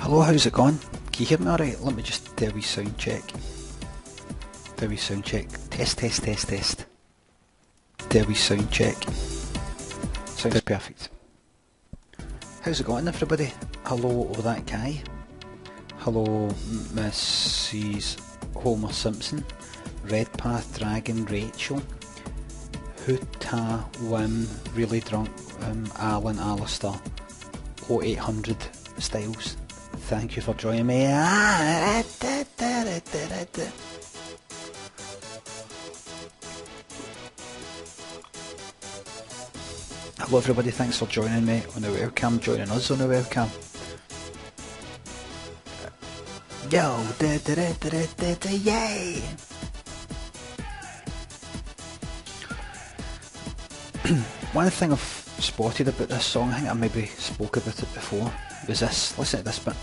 Hello, how's it going? Can you hear me alright? Let me just do a wee sound check. Do a wee sound check. Test, test, test, test. Do a wee sound check. Sounds perfect. How's it going, everybody? Hello, over that guy. Hello, Mrs. Homer Simpson. Redpath Dragon Rachel. Hoota Wim Really Drunk Alan Alistair 0800 Styles. Thank you for joining me. Hello everybody, thanks for joining me on the webcam, joining us on the webcam. Yo, yay! One thing I've spotted about this song, I think I maybe spoke about it before, was this. Listen to this bit.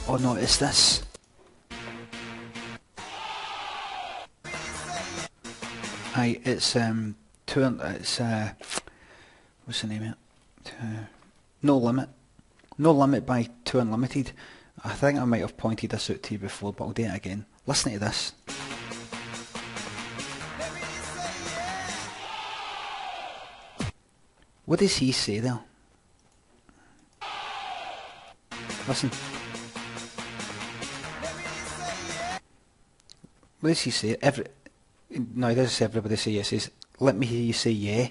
Oh no, it's this. Aye, it's Tuna, it's what's the name of it? No Limit. No Limit by Too Unlimited. I think I might have pointed this out to you before, but I'll do it again. Listen to this. What does he say there? Listen. What does he say? No, he doesn't say everybody say yes. He says, let me hear you say yeah,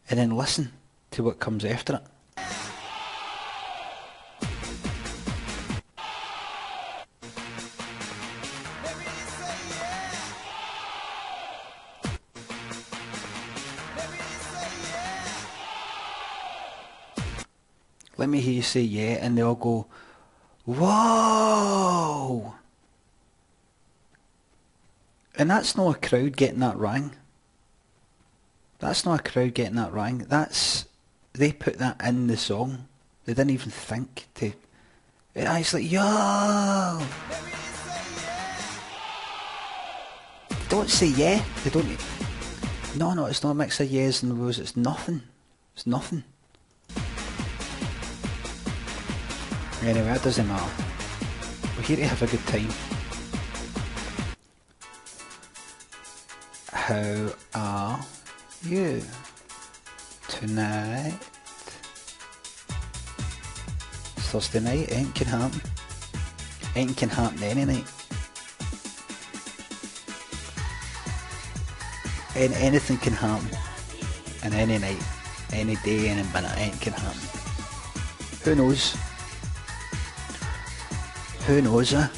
and then listen to what comes after it. Let me hear you say yeah, and they all go, whoa! And that's not a crowd getting that wrong. That's not a crowd getting that wrong. That's, they put that in the song. They didn't even think to. It's like, yo! Don't say yeah. They don't. No, it's not a mix of yeahs and woes. It's nothing. It's nothing. Anyway, it doesn't matter. We're here to have a good time. How are you tonight? It's Thursday night, anything can happen. Anything can happen any night. Anything can happen. And any night, any day, any minute, anything can happen. Who knows? Who knows, eh?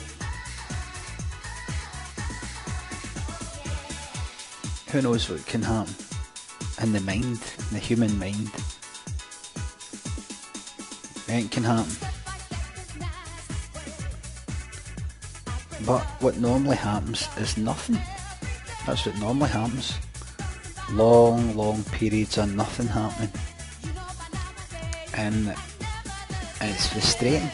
Who knows what can happen in the mind, in the human mind. Anything can happen. But what normally happens is nothing. That's what normally happens. Long periods of nothing happening. And it's frustrating.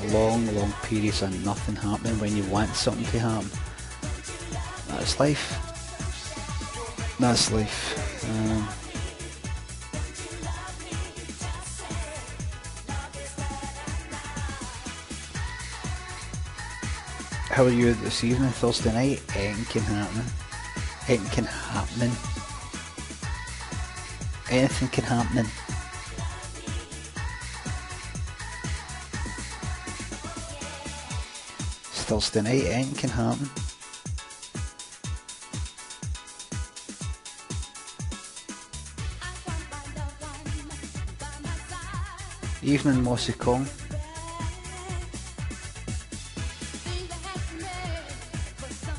Long periods of nothing happening when you want something to happen. That's life. That's life. How are you this evening, Thursday night? Anything can happen. Anything can happen. Anything can happen. It's Thursday night, anything can happen. Evening, Mossy Kong.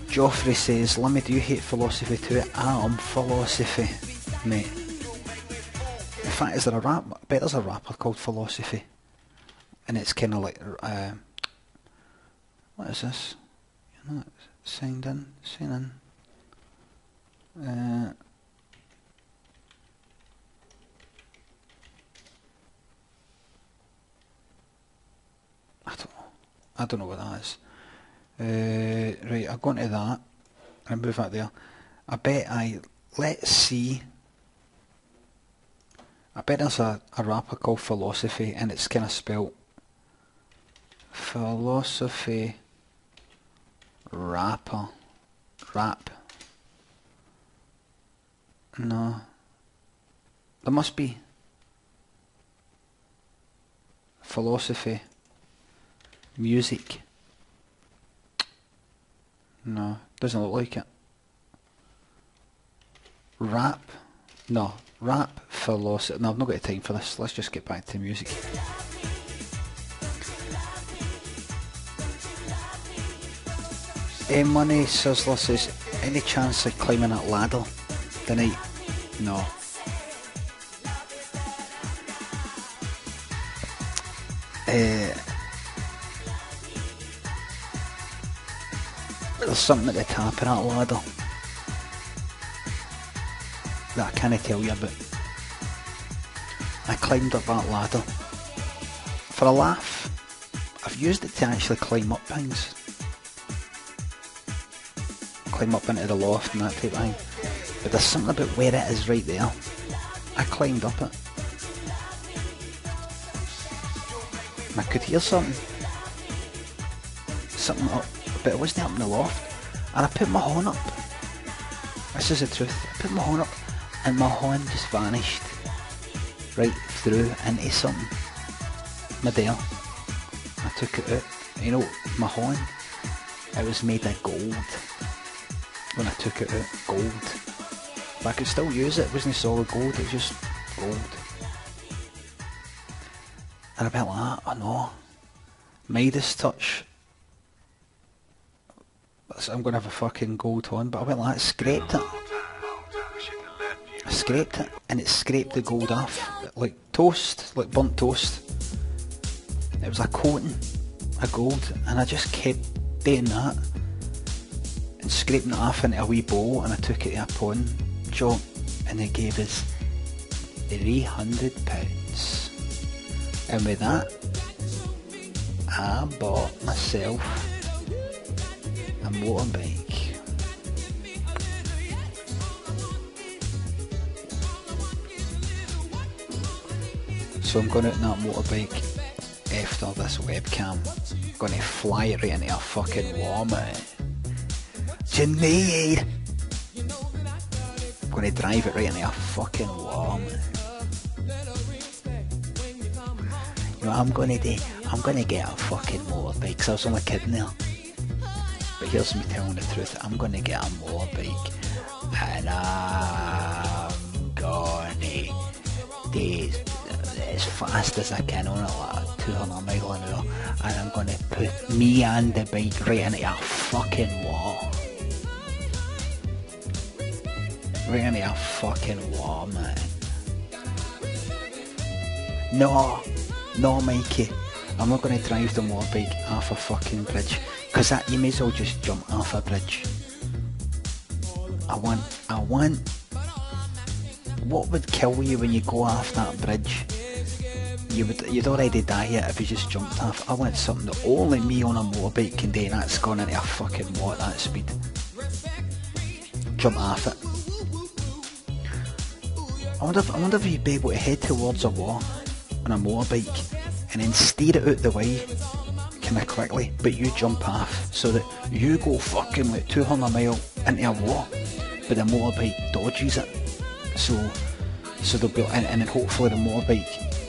Joffrey says, Limmy, do you hate philosophy too? I'm philosophy, mate. In fact, is there a rap? I bet there's a rapper called Philosophy. And it's kind of like, what is this? You're not signed in, sign in. I don't know what that is. Right, I'll go into that and move that there. Let's see. I bet there's a rapper called Philosophy, and it's kind of spelt Philosophy Rapper. Rap. No. There must be. Philosophy. Music. No, doesn't look like it. Rap. No, rap philosophy. No, I've not got time for this. Let's just get back to music. Money Sizzler says, any chance of climbing that ladder tonight? No. There's something at the top of that ladder that I can't tell you about. I climbed up that ladder for a laugh. I've used it to actually climb up things. Climb up into the loft and that type of thing. But there's something about where it is right there. I climbed up it. And I could hear something. Something up, but it wasn't up in the loft. And I put my horn up. This is the truth. I put my horn up and my horn just vanished. Right through into something. Midair. I took it out. You know, my horn, it was made of gold. When I took it out, gold. But I could still use it. It wasn't solid gold, it was just gold. And a bit like that, I know. Midas touch. I'm going to have a fucking gold horn, but I went like that, scraped it. I scraped it, and it scraped the gold off. Like toast, like burnt toast. It was a coating of gold, and I just kept doing that. And scraping it off into a wee bowl, and I took it to a pawn shop, and they gave us £300. And with that, I bought myself a motorbike. So I'm going out on that motorbike after this webcam. I'm going to fly it right into a fucking wall, man. Need. I'm going to drive it right into a fucking wall, man. You know what I'm going to do? I'm going to get a fucking motorbike, because I was only kidding there. But here's me telling the truth. I'm going to get a motorbike, and I'm going to do it as fast as I can on it, like 200 mile an hour, and I'm going to put me and the bike right into a fucking wall. Right into a fucking wall, man. No, Mikey. I'm not going to drive the motorbike off a fucking bridge, because that, you may as well just jump off a bridge. I want. What would kill you when you go off that bridge? You'd already die if you just jumped off. I want something that only me on a motorbike can do, and that's gone into a fucking wall at that speed. Jump off it. I wonder if you'd be able to head towards a wall on a motorbike and then steer it out the way kinda quickly, but you jump off, so that you go fucking like 200 mile into a wall, but the motorbike dodges it. So there'll be, and then hopefully the motorbike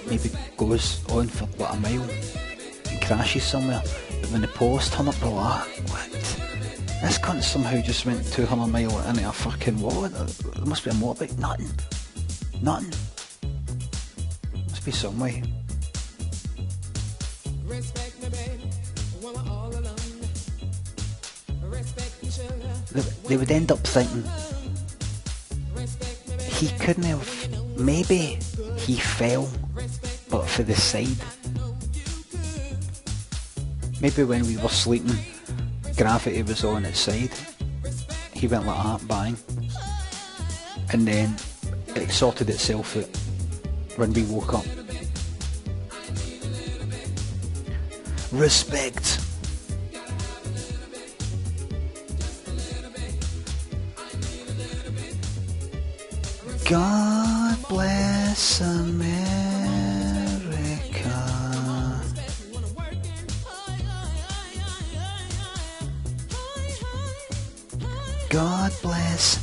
maybe goes on for like a mile and crashes somewhere, but when the poles turn up, they're like, what? This cunt somehow just went 200 mile into a fucking wall. There must be a motorbike. Nothing. Must be some way. They would end up thinking he couldn't have, maybe he fell but for the side. Maybe when we were sleeping, gravity was on its side. He went like that, bang. and then it sorted itself out when we woke up. Respect. God bless America. God bless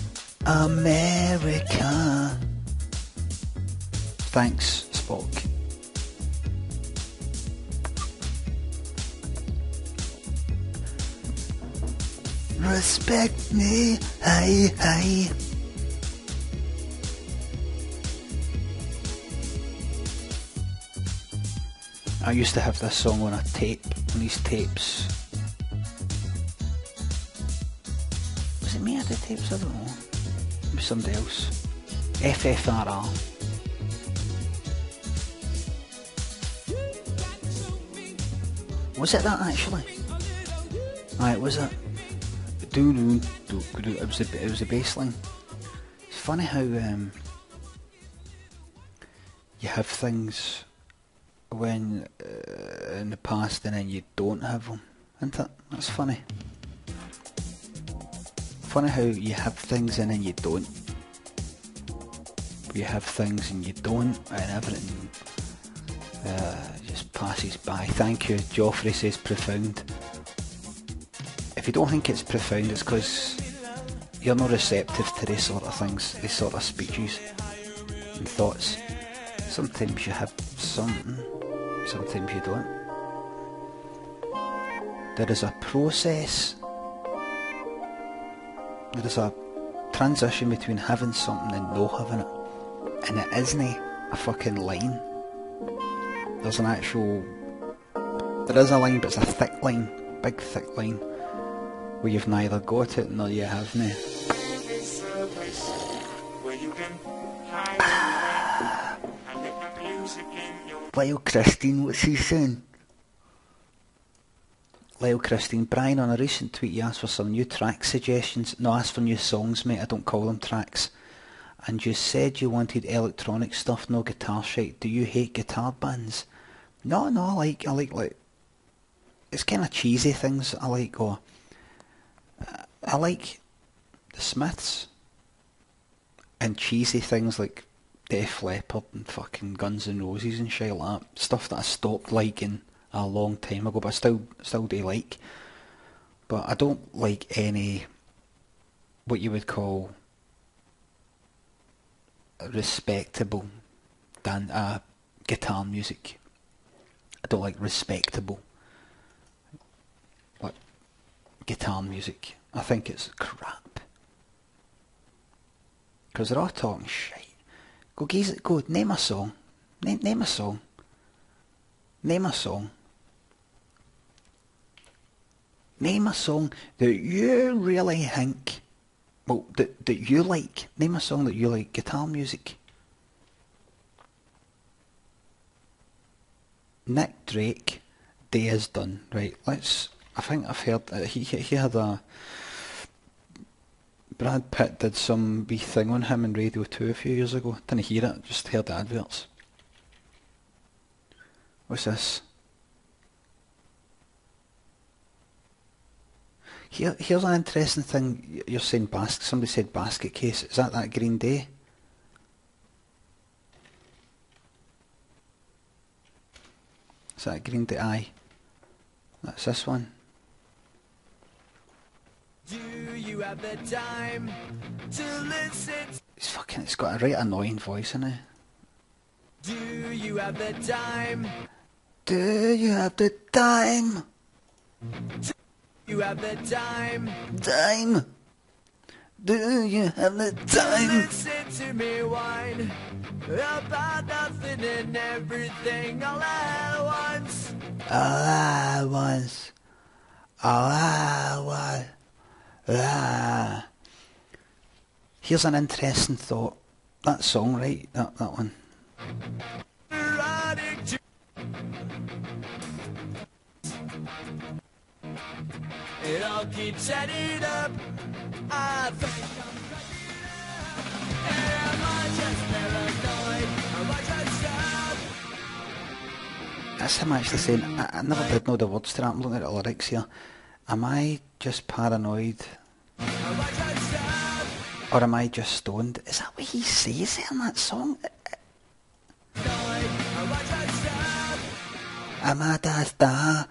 America. Thanks, Spock. Respect me, hey, hey. I used to have this song on a tape, on these tapes. Was it me at the tapes? I don't know. Maybe somebody else. FFRR. Was it that actually? Aye, was it? It was the bass line. It's funny how you have things when in the past and then you don't have them, isn't it? That's funny. Funny how you have things and then you don't. You have things and you don't, and everything just passes by. Thank you. Joffrey says profound. If you don't think it's profound, it's because you're not receptive to these sort of things, these sort of speeches and thoughts. Sometimes you have something, sometimes you don't. There is a process, there is a transition between having something and not having it. And it isn't a fucking line. There's an actual... There is a line, but it's a thick line, big thick line, where you've neither got it nor you haven't. Lyle Christine, what's he saying? Lyle Christine, Brian, on a recent tweet you asked for some new track suggestions. No, asked for new songs, mate, I don't call them tracks. And you said you wanted electronic stuff, no guitar shit. Do you hate guitar bands? No, I like it's kind of cheesy things I like, or I like the Smiths, and cheesy things like Def Leppard and fucking Guns N' Roses and shit like that. Stuff that I stopped liking a long time ago, but I still do like. But I don't like any, what you would call, respectable guitar music. I don't like respectable guitar music. I think it's crap. Because they're all talking shit. Go, name a song. Name a song. Name a song. Name a song that you really think, well, that you like. Name a song that you like, guitar music. Nick Drake, Day Is Done. Right, I think I've heard, he had a, Brad Pitt did some wee thing on him in Radio 2 a few years ago. Didn't hear it, just heard the adverts. What's this? Here's an interesting thing. You're saying somebody said Basket Case. Is that Green Day? Is that Green Day? Aye. That's this one. Do you have the time to listen? It's got a right annoying voice in it. Do you have the time? Do you have the time? Do you have the time? Time? Do you have the time? Listen to me whine about nothing and everything all at once. All at once. All at once. Ah. Here's an interesting thought. That song, right? That one. It all keeps adding up. I think I'm That's him actually saying, I never did know the words to that, I'm looking at the lyrics here. Am I just paranoid? Or am I just stoned? Is that what he says in that song? Am I just da?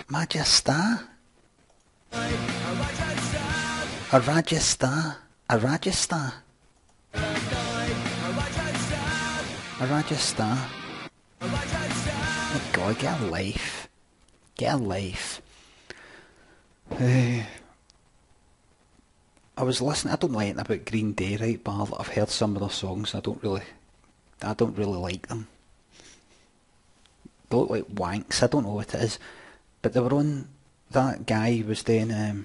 Am I just star? A Rajasthan? A Rajasthan? A Rajasthan? Oh God, get a life. Get a life. I was listening, I don't know anything about Green Day, right, but I've heard some of their songs, I don't really like them. They look like wanks, I don't know what it is. But they were on, that guy was doing, it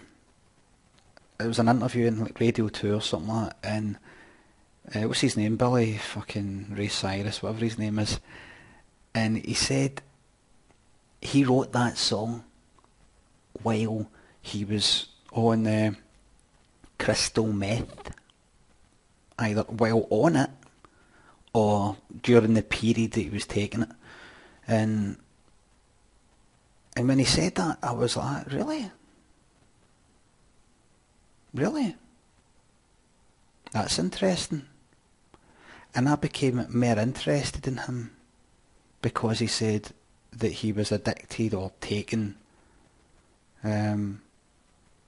was an interview in like Radio 2 or something like that, and what's his name, Billy fucking Ray Cyrus, whatever his name is, and he said he wrote that song while he was on crystal meth, either while on it or during the period that he was taking it. And when he said that, I was like, really? Really? That's interesting. And I became more interested in him because he said that he was addicted or taking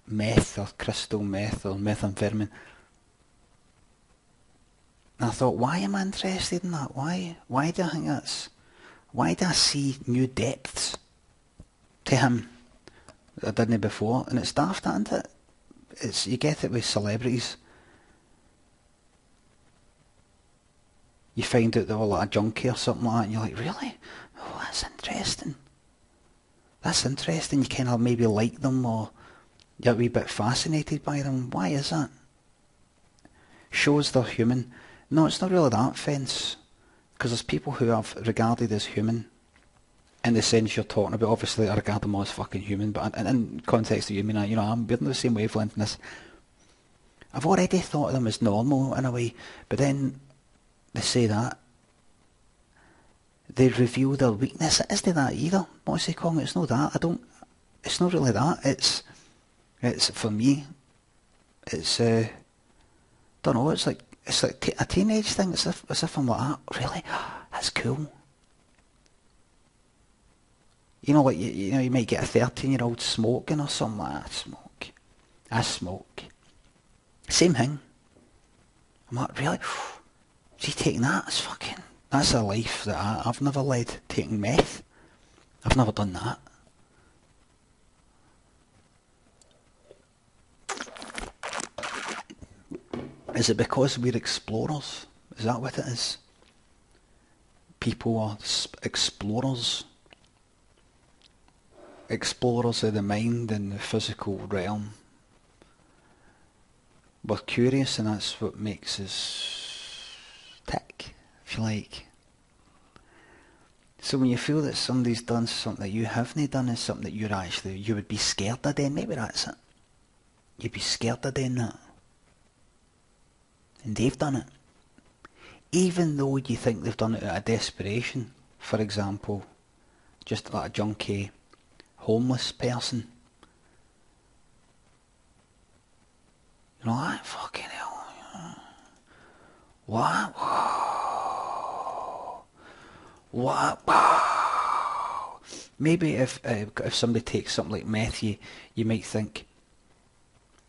meth or crystal meth or methamphetamine. And I thought, why am I interested in that? Why do I think that's... Why do I see new depths to him that I didn't before? And it's daft, isn't it? You get it with celebrities. You find out they're all like a junkie or something like that, and you're like, really? Oh, that's interesting. That's interesting. You kind of maybe like them, or you're a wee bit fascinated by them. Why is that? Shows they're human. No, it's not really that fence. Because there's people who are regarded as human in the sense you're talking about. Obviously, I regard them all as fucking human, but in context of you, we're on the same wavelength in this. I've already thought of them as normal in a way, but then they say that. They reveal their weakness. It isn't that either. What's he calling it? It's not that. It's not really that. It's for me. It's don't know. It's like a teenage thing. It's as if I'm like, really? That's cool. You know, like you might get a 13-year-old smoking or something like that. I smoke. Same thing. I'm like, really? Is he taking that? That's a life that I've never led. Taking meth. I've never done that. Is it because we're explorers? Is that what it is? People are explorers. Explorers of the mind and the physical realm. We're curious, and that's what makes us tick, if you like. So when you feel that somebody's done something that you haven't done, is something that you would be scared of doing, maybe that's it. You'd be scared of doing that. And they've done it. Even though you think they've done it out of desperation, for example, just like a junkie, homeless person. You know, like, fucking hell. What? What? Maybe if somebody takes something like meth, you might think,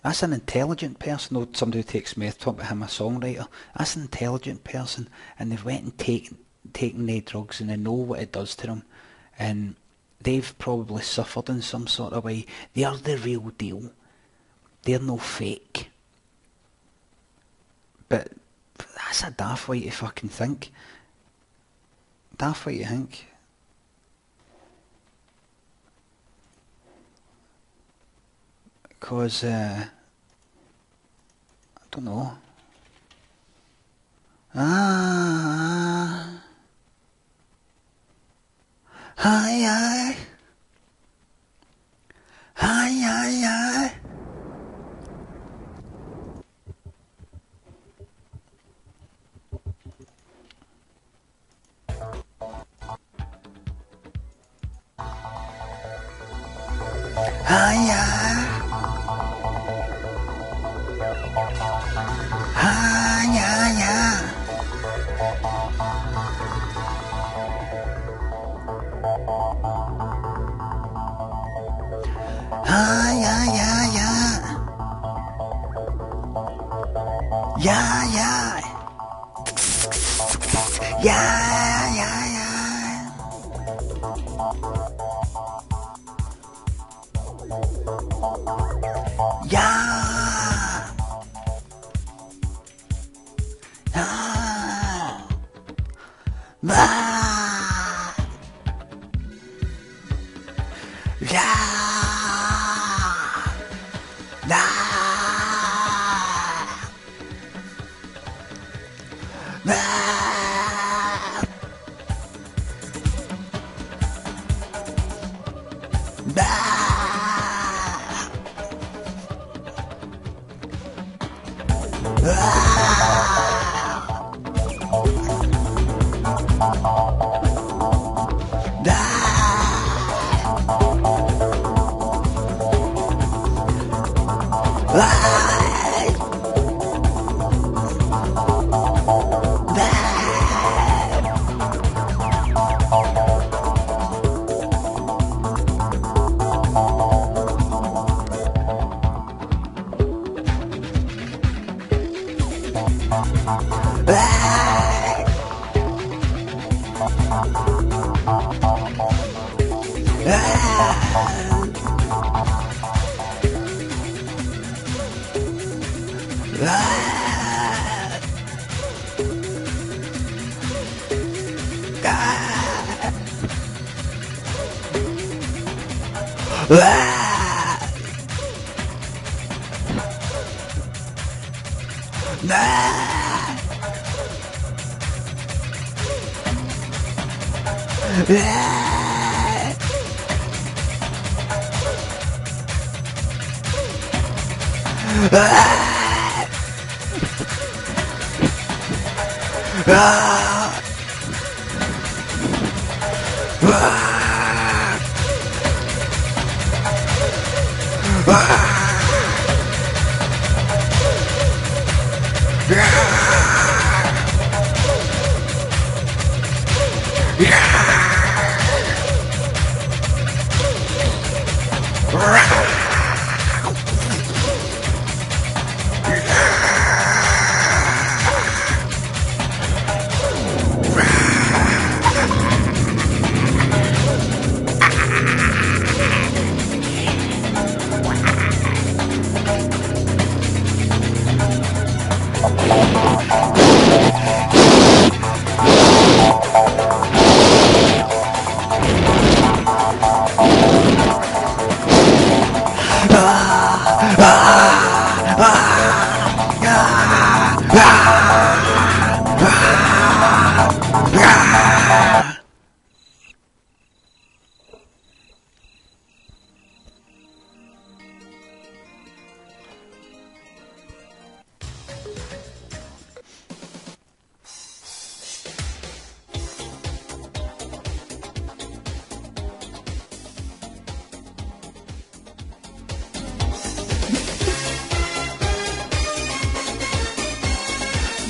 that's an intelligent person. No, somebody who takes meth, talking about him, a songwriter. That's an intelligent person, and they've went and taken their drugs, and they know what it does to them, and they've probably suffered in some sort of way. They are the real deal. They're no fake. But that's a daft way to fucking think. Daft way to think. Because, I don't know. Hi, hi. Hi. Hiya. Hiya.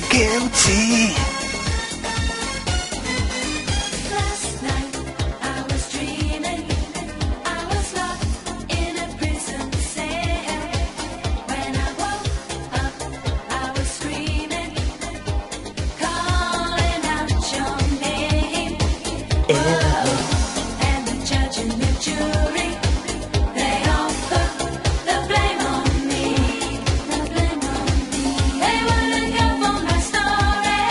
Guilty. Last night I was dreaming, I was locked in a prison cell. When I woke up, I was screaming, calling out your name. And the judge and the jury, they all put the blame on me. The blame on me. They wouldn't go for my story.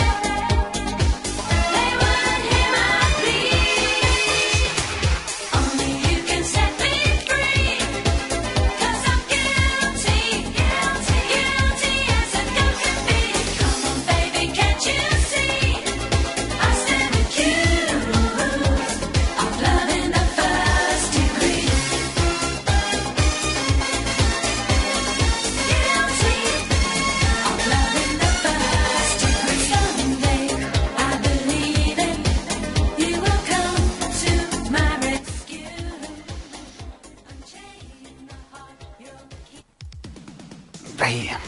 Right.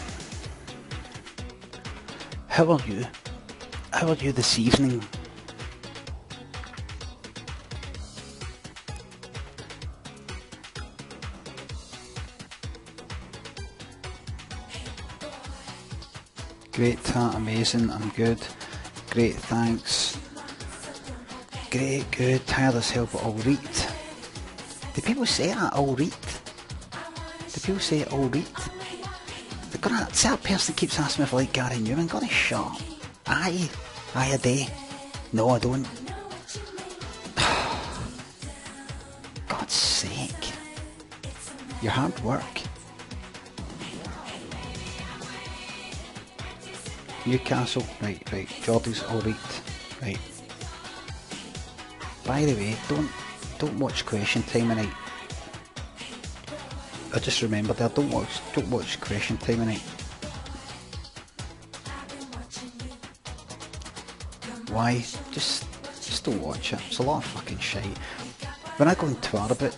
How are you? How are you this evening? Great, Tat, amazing, I'm good. Great, thanks. Great, good, tired as hell, but alright. Do people say that, alright? Do people say alright? They're gonna, see that person keeps asking me if I like Gary Newman, gonna shut up. Aye, aye a day. No, I don't. God's sake. Your hard work. Newcastle, right, Geordie's alright, right. By the way, don't watch Question Time tonight. I just remembered there, don't watch Question Time tonight. Why? Just don't watch it. It's a lot of fucking shite. When I go on Twitter about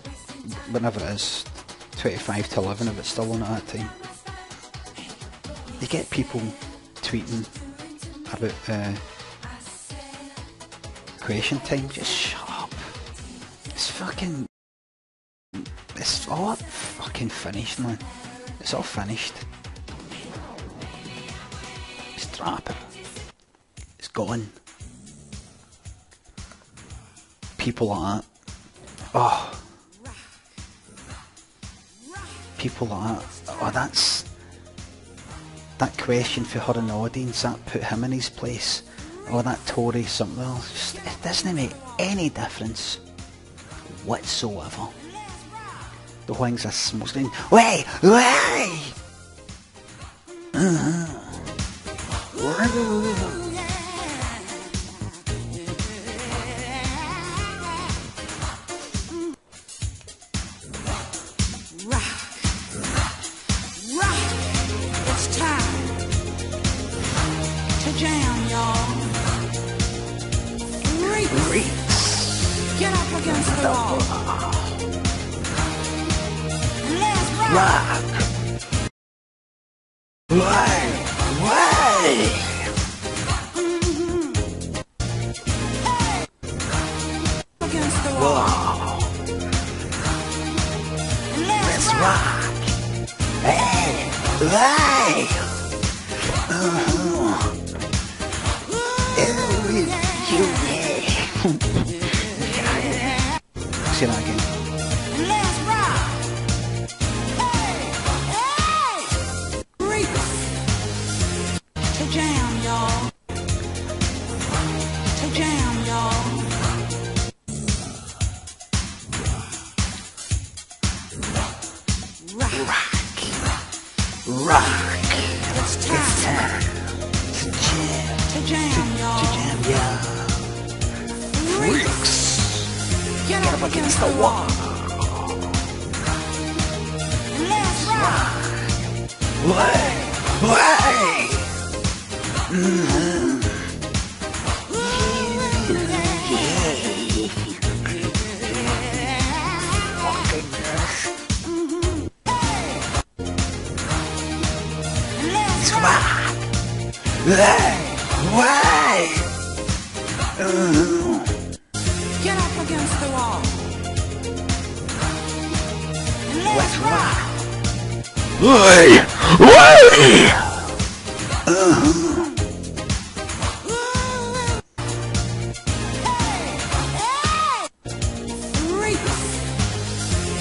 whenever it is 25 to 11, if it's still on at that time, you get people tweeting about Question Time. Just shut up. It's fucking, it's all fucking finished, man. It's all finished. It's dropping. It's gone. People like that. Oh. People like that. Oh, that's that question for her in the audience, that put him in his place. Or that Tory something else. Just, it doesn't make any difference whatsoever. The whole thing's a smoke screen. Way! It's time to jam, y'all. Get up against the wall. Let's rock. Against the wall. Let's rock. Say that again. Let's rock. Hey. Reach. To jam, y'all. To jam, y'all. Rock. It's time to jam, y'all. Freaks. Get up against the wall. Let's rock. Let's rock. Get up against the wall. Let's rock.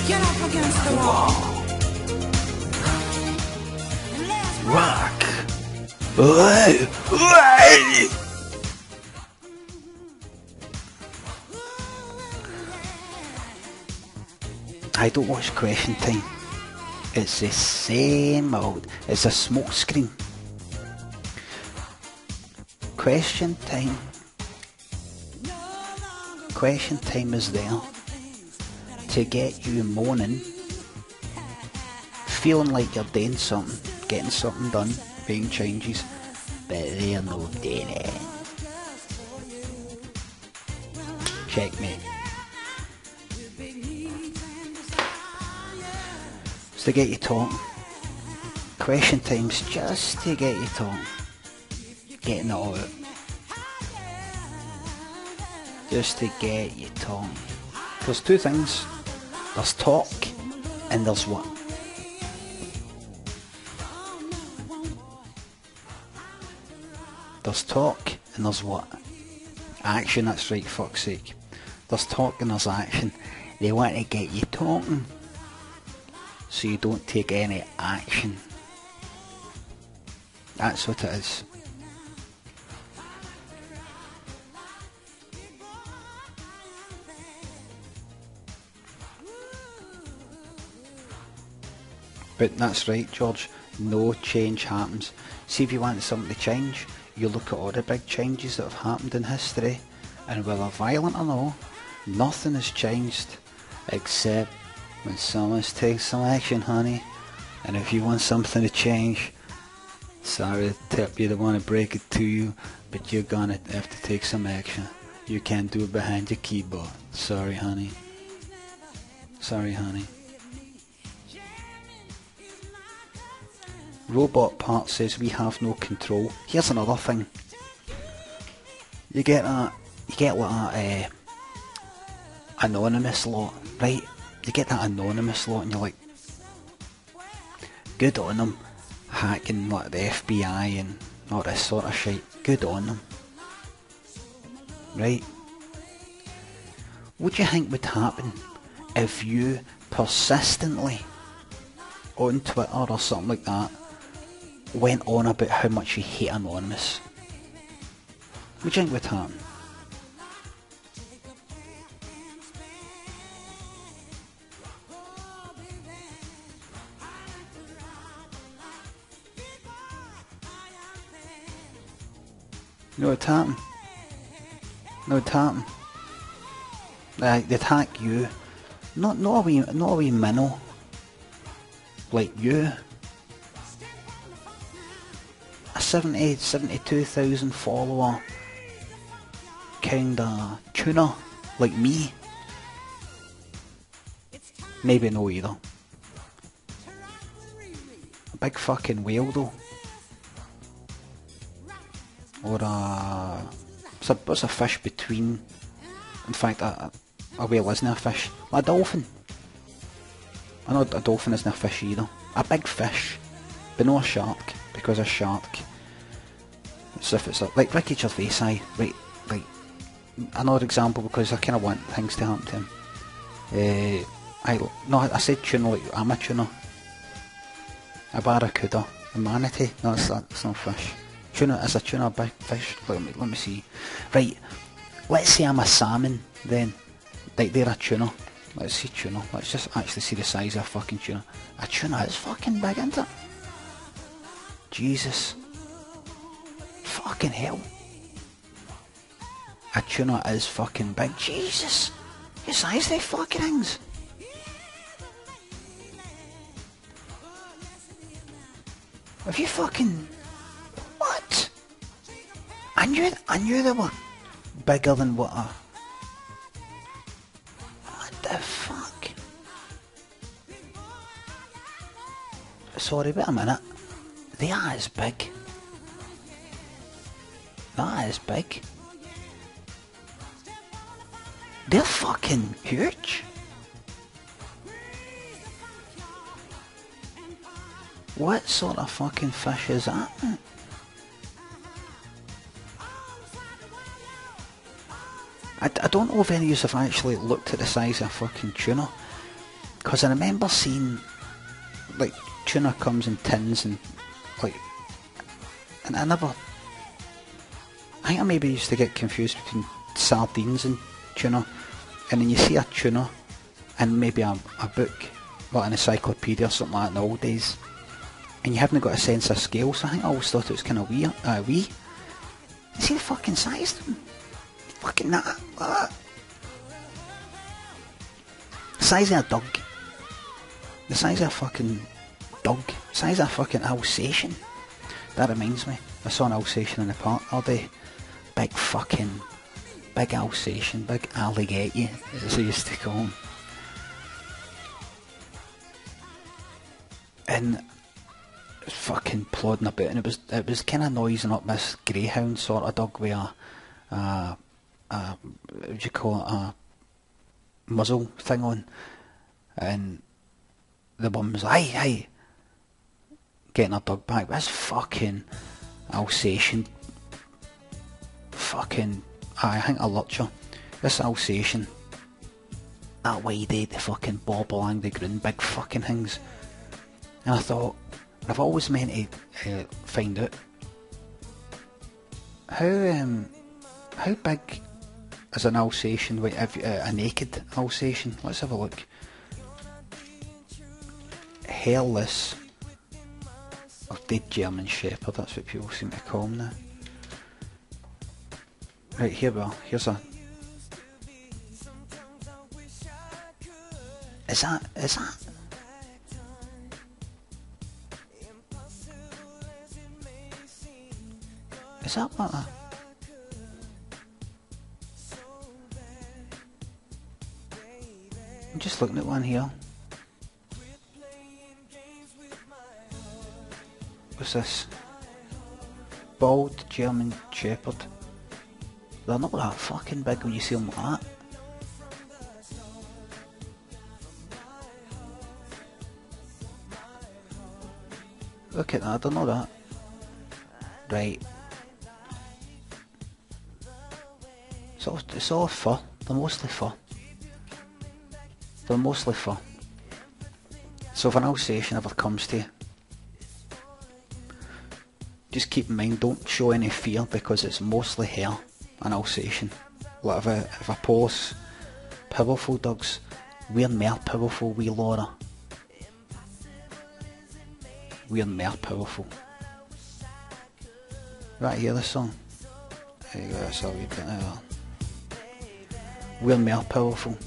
Get up against the wall. Let's rock. I don't watch Question Time. It's the same old. It's a smoke screen. Question Time. Question Time is there to get you moaning, feeling like you're doing something, getting something done, making changes, but they're not doing it. Checkmate. It's to get you talking. question times just to get you talking. Getting it all out. Just to get you talking. There's two things. There's talk and there's what? There's talk and there's what? Action, that's right, fuck's sake. There's talk and there's action. They want to get you talking so you don't take any action. That's what it is. But that's right, George, no change happens. See, if you want something to change, you look at all the big changes that have happened in history, and whether violent or no, nothing has changed except when someone's taking some action, honey. And if you want something to change, sorry to tip you, don't want to break it to you, but you're gonna have to take some action. You can't do it behind your keyboard. Sorry, honey. Sorry, honey. Robot Part says we have no control. Here's another thing. You get like that anonymous lot, right? You get that anonymous lot and you're like, good on them, hacking like the FBI and all this sort of shit. Good on them. Right? What do you think would happen if you persistently on Twitter or something like that went on about how much you hate Anonymous? What do you think would happen? You know what'd happen? No, what'd happen? They'd hack you. Not a wee minnow like you. A 72,000 follower kinda Tuna like me. Maybe no either. A big fucking whale though. Or what's a fish between? In fact, a whale isn't a fish. A dolphin. I know a dolphin isn't a fish either. A big fish, but not a shark, because a shark. So if it's like Ricky Gervais, right? Like another example, because I kind of want things to happen to him. I said tuna like I'm a tuna. A barracuda, a manatee. No, that's not fish. Tuna is a tuna, a big fish. Let me see. Right, let's say I'm a salmon then. Like they're a tuna. Let's see tuna. Let's just actually see the size of a fucking tuna. A tuna is fucking big, isn't it? Jesus. Fucking hell. A tuna is fucking big. Jesus. The size of they fucking things. Have you fucking... What? I knew they were bigger than what a... What the fuck? Sorry, wait a minute. They are as big. That is big. They're fucking huge. What sort of fucking fish is that? I don't know if any of you have actually looked at the size of fucking tuna, because I remember seeing like tuna comes in tins and like, and I think I maybe used to get confused between sardines and tuna, and then you see a tuna and maybe a book, like an encyclopedia or something like that in the old days, and you haven't got a sense of scale, so I think I always thought it was kind of wee. You see the fucking size of them? Fucking that. The size of a dog. The size of a fucking dog. The size of a fucking Alsatian. That reminds me, I saw an Alsatian in the park all day. Big Alsatian, big alligator, as they used to call him. was fucking plodding about, and it was kind of noising up this greyhound sort of dog with a what would you call it, a muzzle thing on, and the woman was like, hey, getting her dog back. This fucking Alsatian, fucking, I think I lurcher. This Alsatian, that wide head, the fucking bob along the ground, big fucking things. And I thought, I've always meant to find out how big is an Alsatian, a naked Alsatian. Let's have a look. Hairless, or dead German Shepherd, that's what people seem to call them now. Right, here we are, here's a... Is that... Is that what I'm just looking at one here. What's this? Bald German Shepherd. They're not that fucking big when you see them like that. Look at that, I don't know that. Right. It's all fur. They're mostly fur. They're mostly fur. So if an Alsatian ever comes to you, just keep in mind, don't show any fear, because it's mostly hair, an Alsatian. Like if I post powerful dogs, we're more powerful, we Laura. We're more powerful. Right, hear this song? There you go, that's all we've got now. We're more powerful.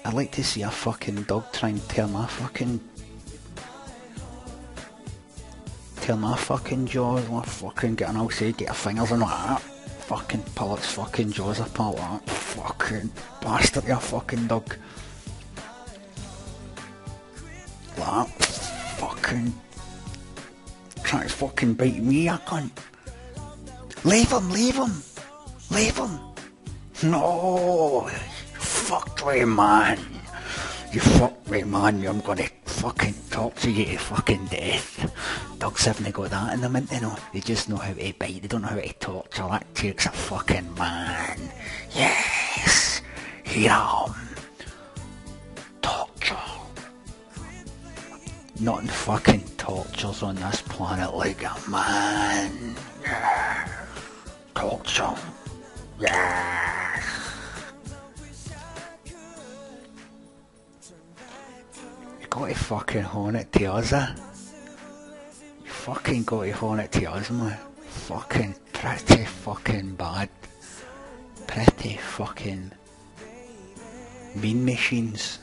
I like to see a fucking dog try and tear my fucking jaws, or fucking get an outside, get her fingers in like that. Fucking pull its fucking jaws apart like that. Fucking bastard, you fucking dog. Like that. Fucking trying to fucking bite me, I can't. Leave him, leave him, leave him. No, you fucked me, man. You fucked me, man. I'm gonna fucking torture you to fucking death. Dogs haven't got that in them, you know. They just know how to bite, they don't know how to torture. That takes a fucking man. Yes, here I am. Torture. Nothing fucking tortures on this planet like a man. Yeah. Torture. Yeah. You got to fucking hone it to us, eh? You fucking got to hone it to us, man. Fucking pretty fucking bad. Pretty fucking mean machines.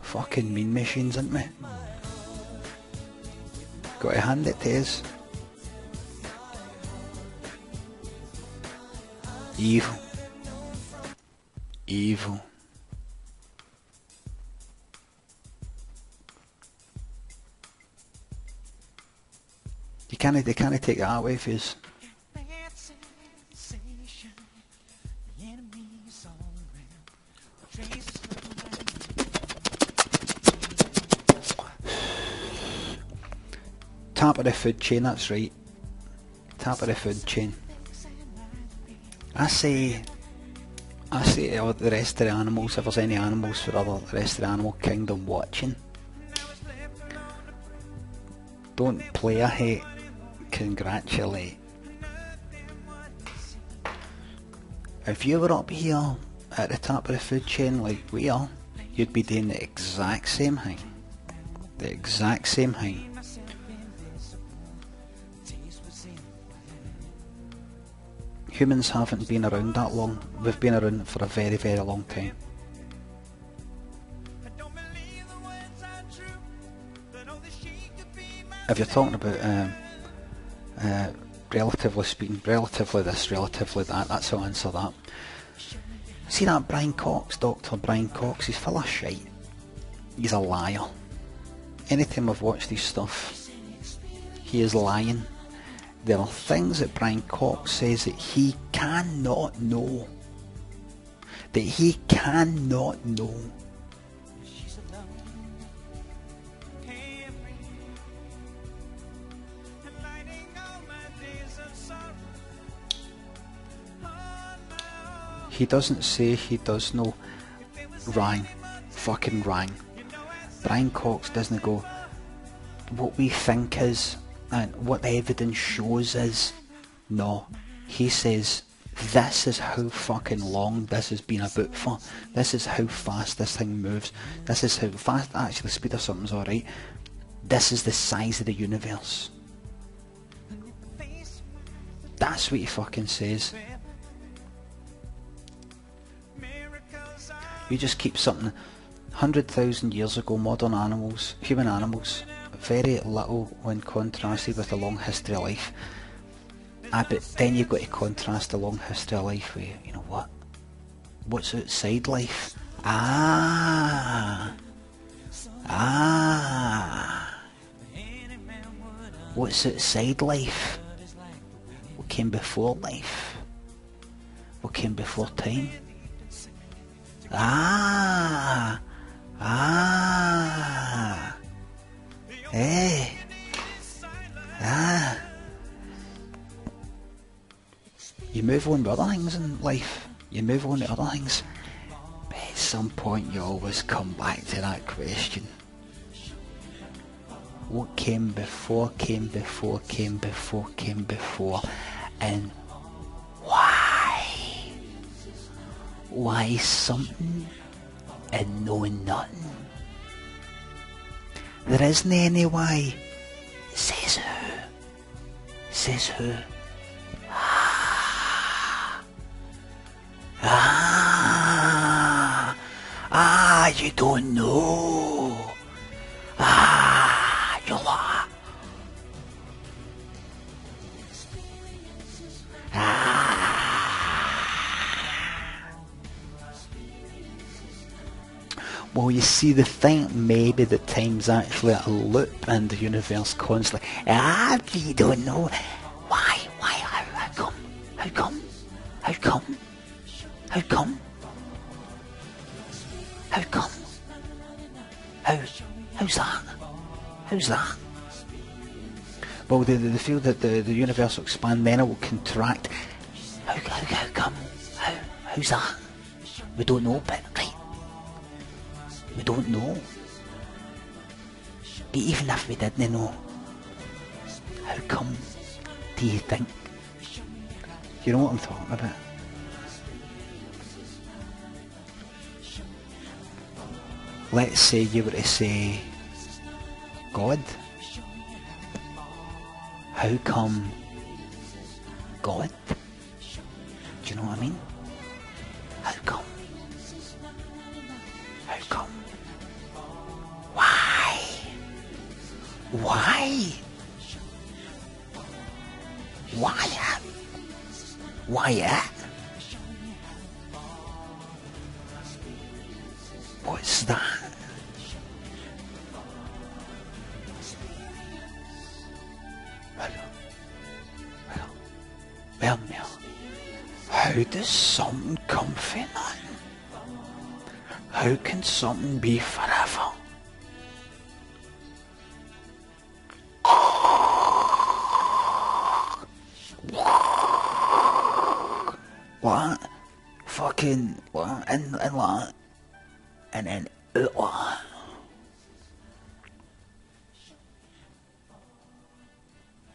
Fucking mean machines, aren't we? Got to hand it to us. Evil. Evil. They can't take that away from us. Top of the food chain, that's right. Top of the food chain. I say to all the rest of the animals, if there's any animals for the rest of the animal kingdom watching, don't play a hate, congratulate. If you were up here at the top of the food chain like we are, you'd be doing the exact same thing. The exact same thing. Humans haven't been around that long. We've been around for a very, very long time. If you're talking about relatively speaking, relatively this, relatively that, that's how I answer that. See that Brian Cox, Dr. Brian Cox, he's full of shite. He's a liar. anytime I've watched his stuff, he is lying. There are things that Brian Cox says that he cannot know. That he cannot know. He doesn't say he does know. Rang. Fucking rang. Brian Cox doesn't go, what we think is, and what the evidence shows is. No. He says, this is how fucking long this has been about for. This is how fast this thing moves. This is how fast, actually, speed of something's alright. This is the size of the universe. That's what he fucking says. You just keep something 100,000 years ago, modern animals, human animals, very little when contrasted with a long history of life. But then you've got to contrast the long history of life with, you know what? What's outside life? What's outside life? What came before life? What came before time? You move on to other things in life. You move on to other things. But at some point you always come back to that question. What came before, came before, came before, came before, and why? Why something and no nothing? There isn't any why. Says who? Says who? You don't know. You lie. Well, you see, the thing maybe that time's actually a loop and the universe constantly. You don't know. Why, how come? How come? How come? How come? How come? How's that? How's that? Well, they feel that the universe will expand, then it will contract. How come? How's that? We don't know, but right? We don't know. But even if we didn't know, how come do you think? You know what I'm talking about? Let's say you were to say God. How come God? Do you know what I mean? How come? How come? Why? Why? Why? Why? What's that? Well, how does something come from nothing? How can something be forever? What? Fucking what? And what? And then what?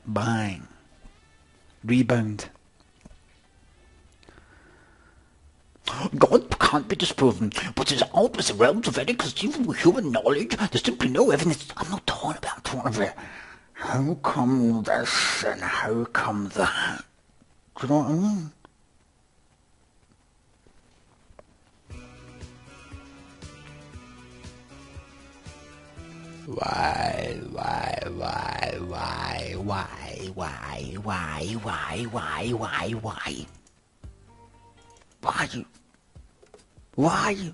Bang. Rebound. God can't be disproven, but is out with the realms of any conceivable human knowledge. There's simply no evidence. I'm not talking about, I'm talking about how come this and how come that. Do you know what I mean? Why?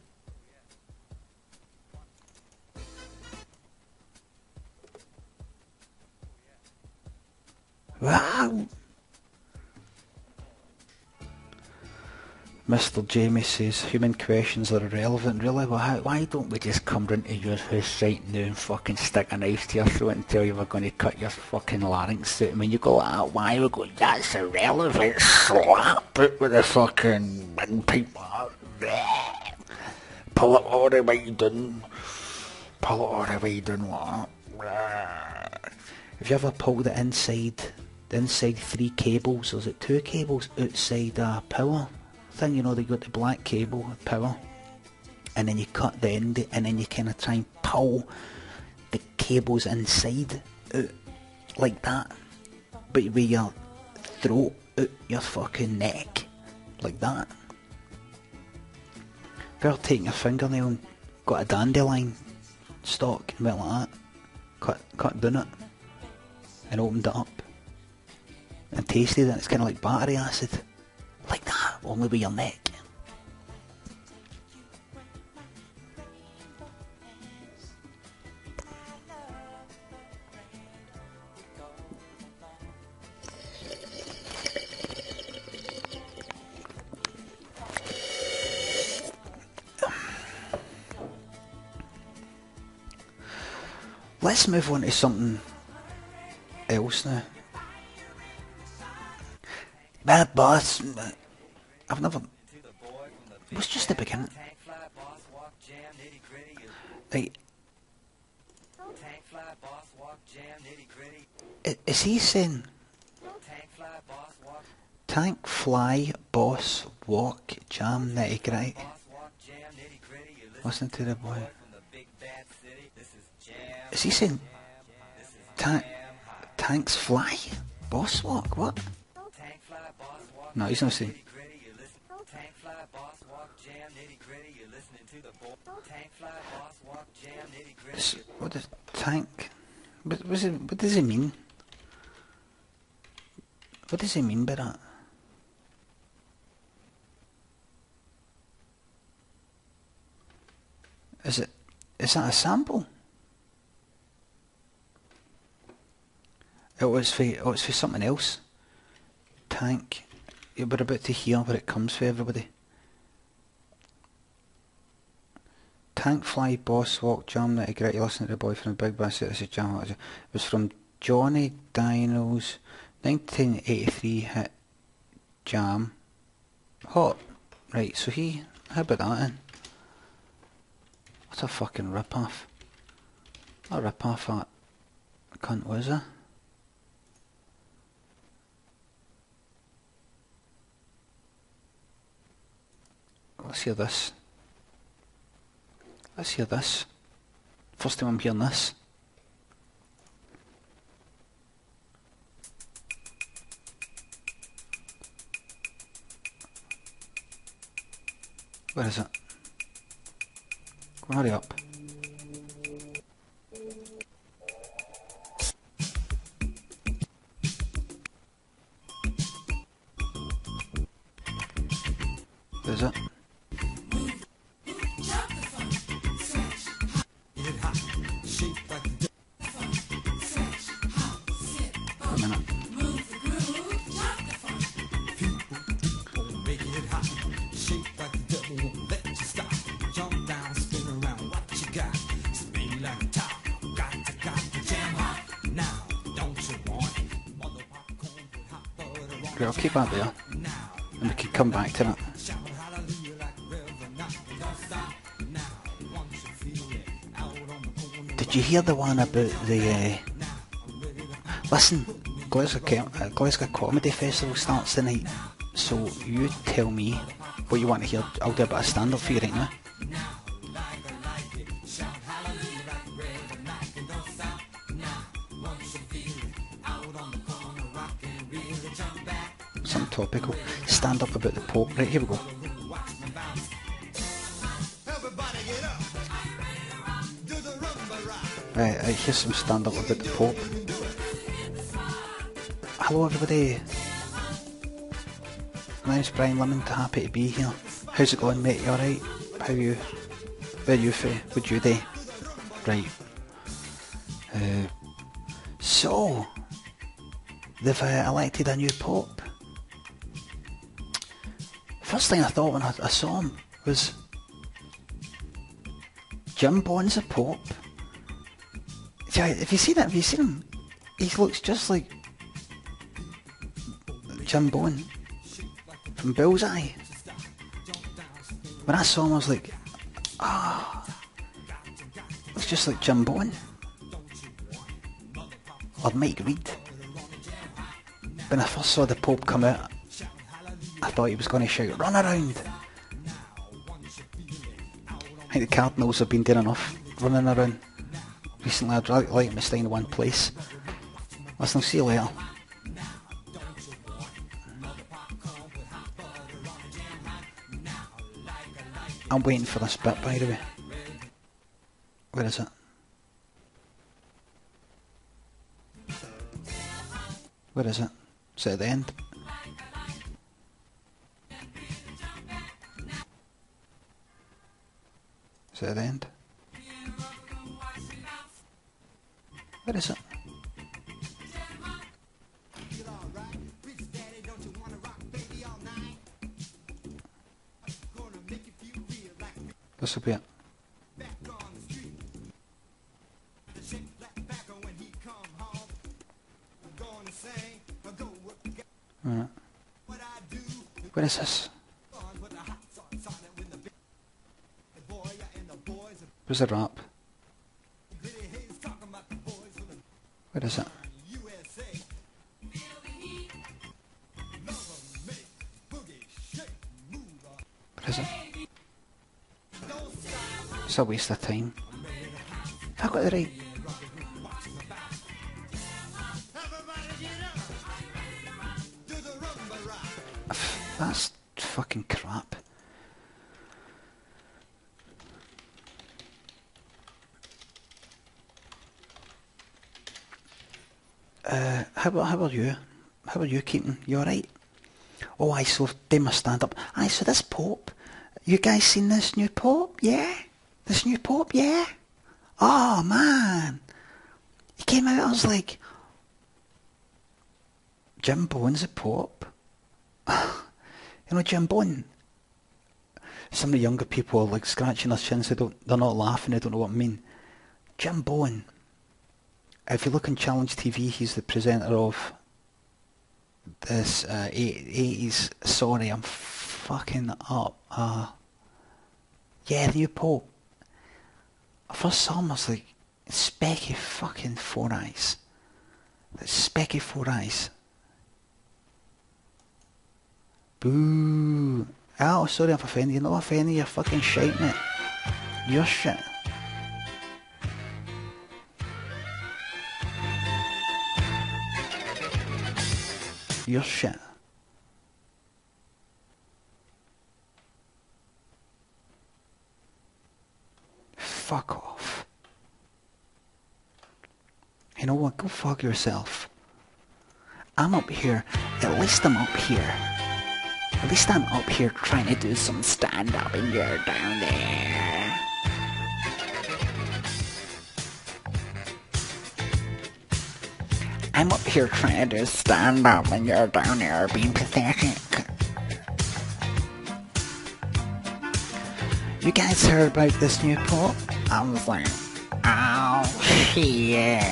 Wow. Mr. Jamie says, human questions are irrelevant. Really? Well, why don't we just come round to your house right now and fucking stick a knife to your throat and tell you we're going to cut your fucking larynx out? I mean, you go like that, why? We go, that's irrelevant. Slap it with a fucking windpipe. Pull it all the way down. Pull it all the way down like that. Have you ever pulled the inside 3 cables, or is it 2 cables outside a power thing? You know, they got the black cable power, and then you cut the end, and then you kind of try and pull the cables inside out like that, but with your throat out your fucking neck like that. If you ever taken your fingernail and got a dandelion stalk and went like that, cut down it and opened it up and tasted it, it's kind of like battery acid, like that, only with your neck. Let's move on to something else now. Bad boss. I've never. It was just the beginning. Right. Is he saying tank fly boss walk jam nitty gritty? Listen to the boy. Is he saying tanks fly boss walk? What? No, he's not saying. What does tank? What does it mean? What does he mean by that? Is that a sample? It was for something else. Tank. Yeah, we're about to hear where it comes for everybody. Tank fly boss walk jam nitty gritty. Listen to the boy from the big bass. This is jam. It was from Johnny Dino's 1983 hit Jam. Hot. Right, so how about that then? What a fucking rip-off. What a rip-off that cunt was it? Let's hear this. Let's hear this. First time I'm hearing this. Where is it? Go on, hurry up. Where is it? I'll keep that there, and we can come back to it. Did you hear the one about the... Listen, Glasgow Comedy Festival starts tonight, so you tell me what you want to hear. I'll do a bit of stand-up for you right now. Topical. Stand up about the Pope. Right, here we go. Right, here's some stand up about the Pope. Hello everybody. My name's Brian Limmy, happy to be here. How's it going, mate? You alright? Where you from? What'd you do? Right. So they've elected a new pope. First thing I thought when I saw him was, Jim Bond's a pope. Yeah, have you seen it? Have you seen him? He looks just like Jim Bond from Bullseye. When I saw him, I was like, looks just like Jim Bond. Or Mike Reed. When I first saw the Pope come out, I thought he was going to shout, "Run around!" I think the Cardinals have been doing enough running around recently. I'd like them to stay in one place. Listen, I'll see you later. I'm waiting for this bit, by the way. Where is it? Where is it? Is it at the end? Is it at the end? Where is it? This will be it. Alright. Where is this? Where's the rap? Where is it? Where is it? It's a waste of time. Have I got the right? That's fucking crap. How are you? How are you keeping? You alright? Oh, aye, so they must stand up. Aye, so this Pope, you guys seen this new Pope? Yeah? This new Pope, yeah? Oh, man. He came out, I was like, Jim Bone's a Pope? You know, Jim Bone, some of the younger people are like scratching their chins, they're not laughing, they don't know what I mean. Jim Bone, if you look on Challenge TV, he's the presenter of this 80s, sorry, I'm fucking up. Yeah, the new Pope. I first saw him, I was like, specky fucking four eyes. Specky four eyes. Boo. Oh, sorry if I offended you. No offended, you're fucking shite, mate. You're shit. You're shit. Fuck off. You know what? Go fuck yourself. I'm up here. At least I'm up here. At least I'm up here trying to do some stand-up and you're down there. I'm up here trying to do stand-up and you're down there being pathetic. You guys heard about this new Pope? I was like, oh shit.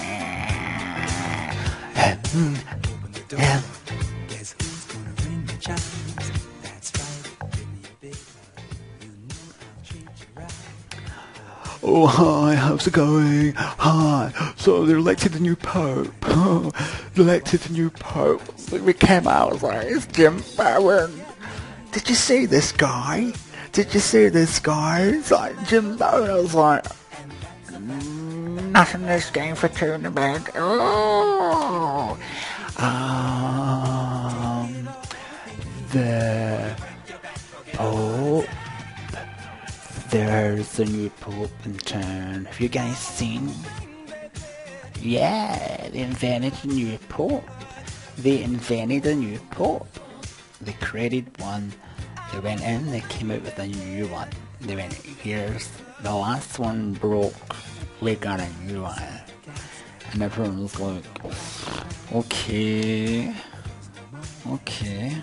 Oh, hi, how's it going? Hi. So they elected the new Pope. They elected the new Pope. We came out, I was like, it's Jim Bowen. Did you see this guy? Did you see this guy? It's like Jim Bowen. I was like, nothing this game for Tuna bag. Oh. The Pope. There's a new Pope in town. Have you guys seen? Yeah, they invented a new Pope. They invented a new Pope. They created one. They went in, they came out with a new one. They went, here's the last one broke. We got a new one. And everyone was like, Okay. Okay.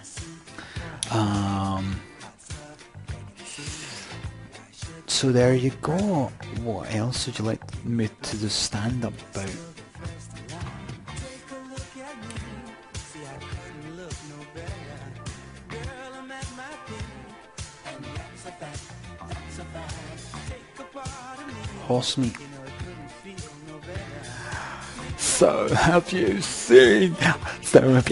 So there you go. What else would you like me to do stand up about? Horse meat. So have you seen that? There's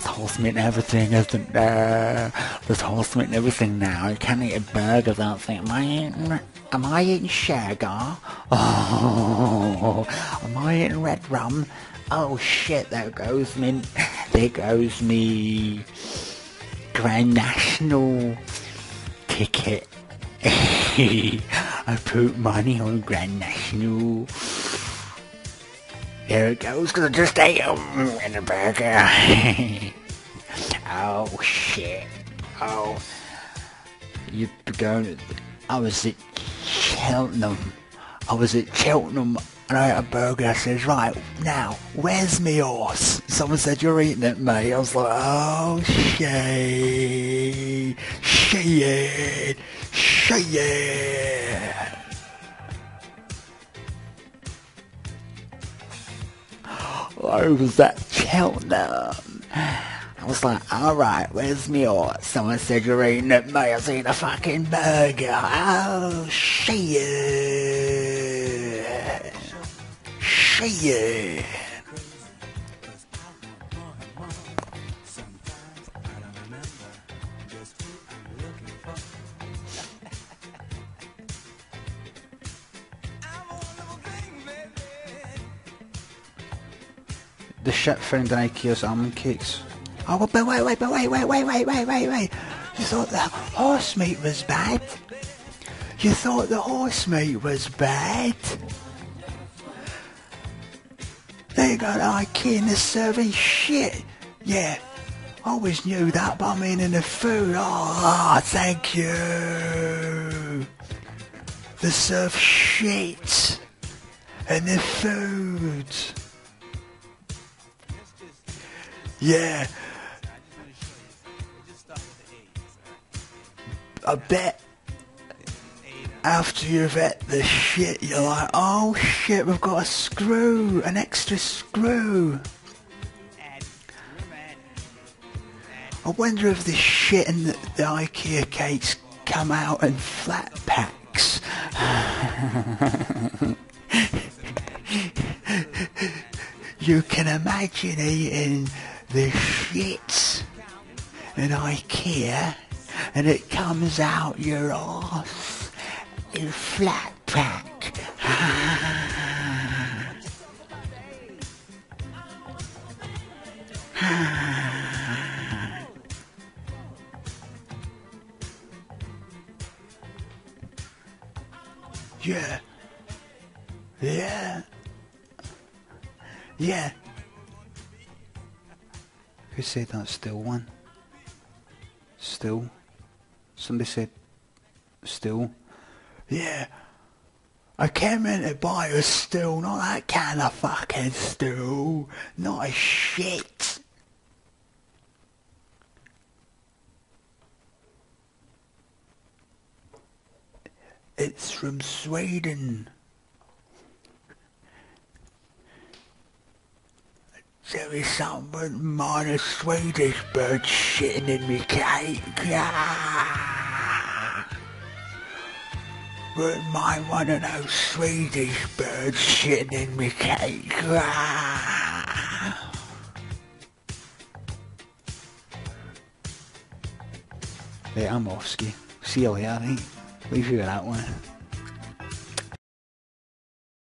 horse meat and everything, isn't there? There's horse meat and everything now. You can't eat a burger without thinking, am I eating sugar? Oh, am I eating red rum? Oh shit, there goes me Grand National ticket. I put money on Grand National. There it goes, because I just ate in a burger. Oh shit. Oh. You'd be going. I was at Cheltenham. And I ate a burger. I says, right, now, where's me horse? Someone said, you're eating it, mate. I was like, oh shit. Shit. I was at Cheltenham. I was like, alright, where's me horse? Someone said, you're eating it, mate. I was eating a fucking burger. Oh shit. Shit. The shit found in IKEA's almond cakes. Oh, but wait. You thought the horse meat was bad? They got IKEA and they're serving shit. Yeah, I always knew that, but I mean in the food. Oh, thank you. They serve shit in the food. Yeah. I bet after you've ate the shit, you're like, oh shit, we've got an extra screw. I wonder if the shit and the IKEA cakes come out in flat packs. You can imagine eating the shit in IKEA and it comes out your arse in flat pack. Yeah. Who said that still one? Still? Somebody said still? Yeah. I came in to buy a still, not that kind of fucking still. Not a shit. It's from Sweden. There is someone minor Swedish bird shitting in me cake. But mine one of those Swedish birds shitting in me cake. Right, I'm off ski. See you later, right? Leave you with that one.